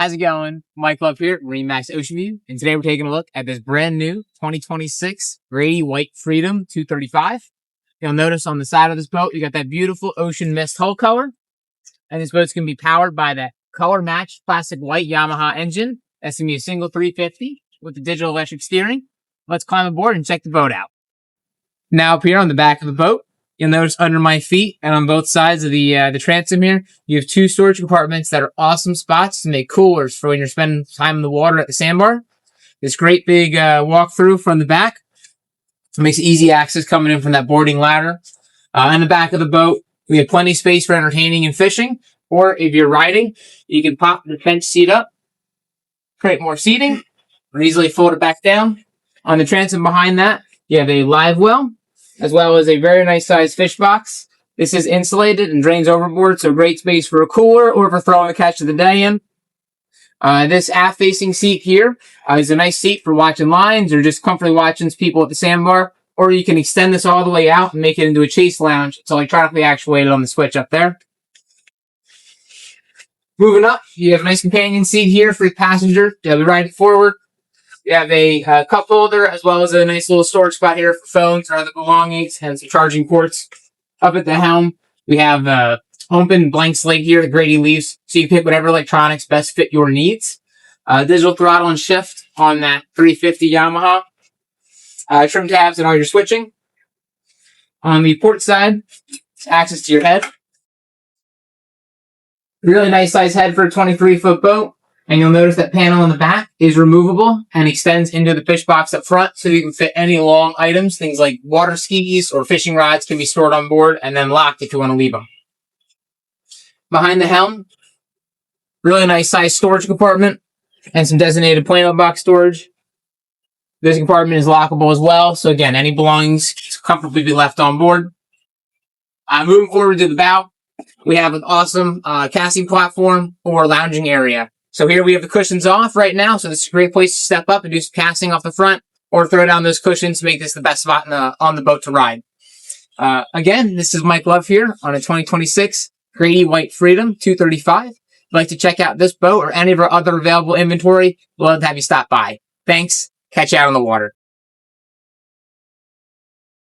How's it going? Mike Love here, MarineMax Ocean View, and today we're taking a look at this brand new 2026 Grady-White Freedom 235. You'll notice on the side of this boat, you got that beautiful ocean mist hull color, and this boat's going to be powered by that color matched plastic white Yamaha engine. That's going to be a single 350 with the digital electric steering. Let's climb aboard and check the boat out. Now up here on the back of the boat, you'll notice under my feet and on both sides of the transom here, you have two storage compartments that are awesome spots to make coolers for when you're spending time in the water at the sandbar. This great big walk-through from the back. So it makes easy access coming in from that boarding ladder. In the back of the boat, we have plenty of space for entertaining and fishing. Or if you're riding, you can pop the bench seat up, create more seating, or easily fold it back down. On the transom behind that, you have a live well, as well as a very nice sized fish box. This is insulated and drains overboard, so great space for a cooler or for throwing the catch of the day in. This aft-facing seat here is a nice seat for watching lines or just comfortably watching people at the sandbar. Or you can extend this all the way out and make it into a chase lounge. It's electronically actuated on the switch up there. Moving up, you have a nice companion seat here for the passenger. They'll be riding forward. You have a cup holder as well as a nice little storage spot here for phones or other belongings and some charging ports. Up at the helm, we have open blank slate here that Grady leaves, so you can pick whatever electronics best fit your needs. Digital throttle and shift on that 350 Yamaha. Trim tabs and all your switching. On the port side, access to your head. Really nice size head for a 23-foot boat. And you'll notice that panel in the back is removable and extends into the fish box up front so you can fit any long items. Things like water skis or fishing rods can be stored on board and then locked if you want to leave them. Behind the helm, really nice size storage compartment and some designated plano box storage. This compartment is lockable as well. So again, any belongings can comfortably be left on board. Moving forward to the bow, we have an awesome casting platform or lounging area. So here we have the cushions off right now, so this is a great place to step up and do some casting off the front, or throw down those cushions to make this the best spot on the boat to ride. Again, this is Mike Love here on a 2026 Grady-White Freedom 235. If you'd like to check out this boat or any of our other available inventory, we'd love to have you stop by. Thanks. Catch you out on the water.